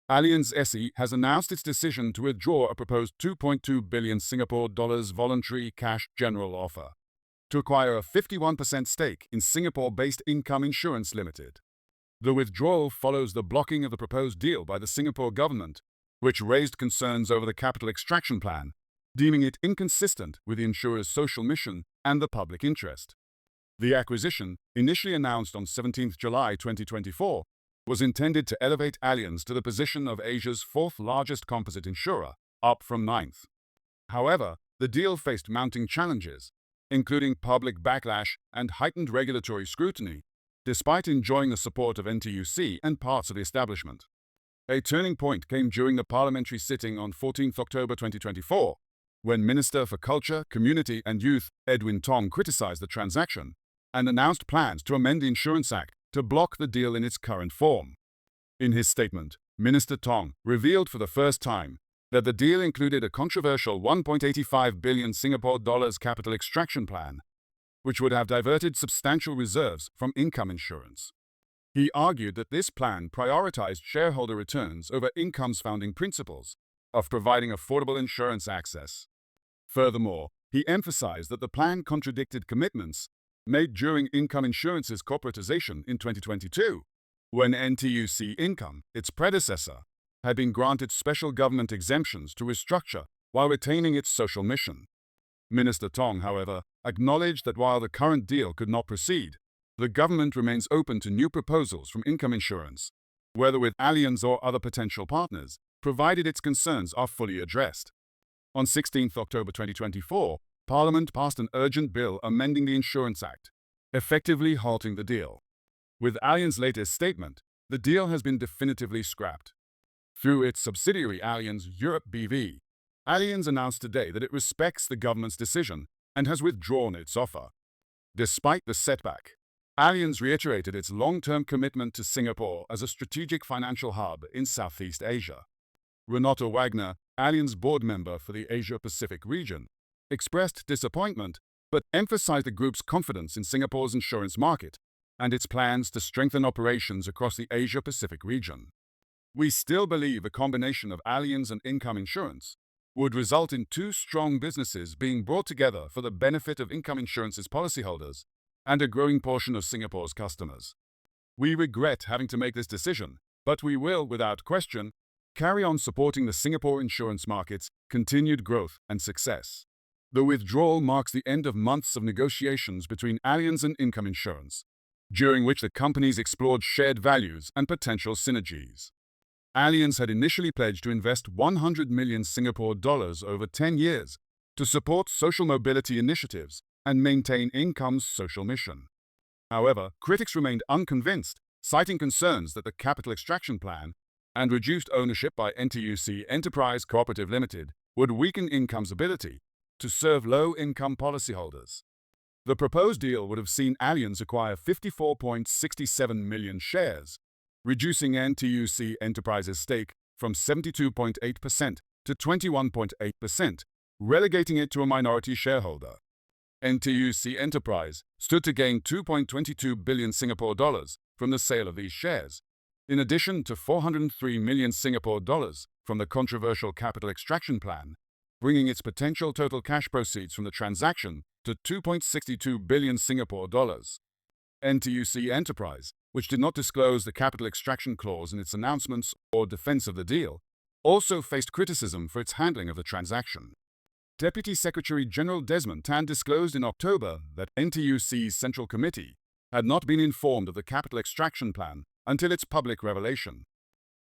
Allianz SE has announced its decision to withdraw a proposed 2.2 billion Singapore dollars voluntary cash general offer to acquire a 51% stake in Singapore-based Income Insurance Limited. The withdrawal follows the blocking of the proposed deal by the Singapore government, which raised concerns over the capital extraction plan, deeming it inconsistent with the insurer's social mission and the public interest. The acquisition, initially announced on 17 July 2024, was intended to elevate Allianz to the position of Asia's fourth-largest composite insurer, up from ninth. However, the deal faced mounting challenges, including public backlash and heightened regulatory scrutiny, despite enjoying the support of NTUC and parts of the establishment. A turning point came during the parliamentary sitting on 14 October 2024, when Minister for Culture, Community and Youth Edwin Tong criticized the transaction and announced plans to amend the Insurance Act to block the deal in its current form. In his statement, Minister Tong revealed for the first time that the deal included a controversial 1.85 billion Singapore dollars capital extraction plan, which would have diverted substantial reserves from income insurance. He argued that this plan prioritized shareholder returns over income's founding principles of providing affordable insurance access. Furthermore, he emphasized that the plan contradicted commitments made during Income Insurance's corporatization in 2022, when NTUC Income, its predecessor, had been granted special government exemptions to restructure while retaining its social mission. Minister Tong, however, acknowledged that while the current deal could not proceed, the government remains open to new proposals from Income Insurance, whether with Allianz or other potential partners, provided its concerns are fully addressed. On 16 October 2024, Parliament passed an urgent bill amending the Insurance Act, effectively halting the deal. With Allianz's latest statement, the deal has been definitively scrapped. Through its subsidiary Allianz Europe BV, Allianz announced today that it respects the government's decision and has withdrawn its offer. Despite the setback, Allianz reiterated its long-term commitment to Singapore as a strategic financial hub in Southeast Asia. Renato Wagner, Allianz board member for the Asia-Pacific region, expressed disappointment but emphasized the group's confidence in Singapore's insurance market and its plans to strengthen operations across the Asia-Pacific region. We still believe a combination of Allianz and Income Insurance would result in two strong businesses being brought together for the benefit of Income Insurance's policyholders and a growing portion of Singapore's customers. We regret having to make this decision, but we will, without question, carry on supporting the Singapore insurance market's continued growth and success. The withdrawal marks the end of months of negotiations between Allianz and Income Insurance, during which the companies explored shared values and potential synergies. Allianz had initially pledged to invest 100 million Singapore dollars over 10 years to support social mobility initiatives and maintain Income's social mission. However, critics remained unconvinced, citing concerns that the capital extraction plan and reduced ownership by NTUC Enterprise Cooperative Limited would weaken Income's ability to serve low-income policyholders. The proposed deal would have seen Allianz acquire 54.67 million shares, reducing NTUC Enterprise's stake from 72.8% to 21.8%, relegating it to a minority shareholder. NTUC Enterprise stood to gain 2.22 billion Singapore dollars from the sale of these shares, in addition to 403 million Singapore dollars from the controversial capital extraction plan, bringing its potential total cash proceeds from the transaction to 2.62 billion Singapore dollars. NTUC Enterprise, which did not disclose the capital extraction clause in its announcements or defense of the deal, also faced criticism for its handling of the transaction. Deputy Secretary General Desmond Tan disclosed in October that NTUC's Central Committee had not been informed of the capital extraction plan until its public revelation.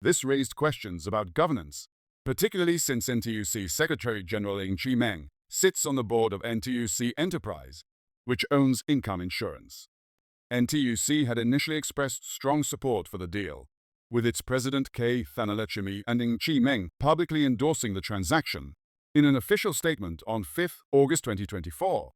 This raised questions about governance, particularly since NTUC Secretary General Ng Chee Meng sits on the board of NTUC Enterprise, which owns Income Insurance. NTUC had initially expressed strong support for the deal, with its president K. Thanalachemi and Ng Chee Meng publicly endorsing the transaction in an official statement on 5 August 2024.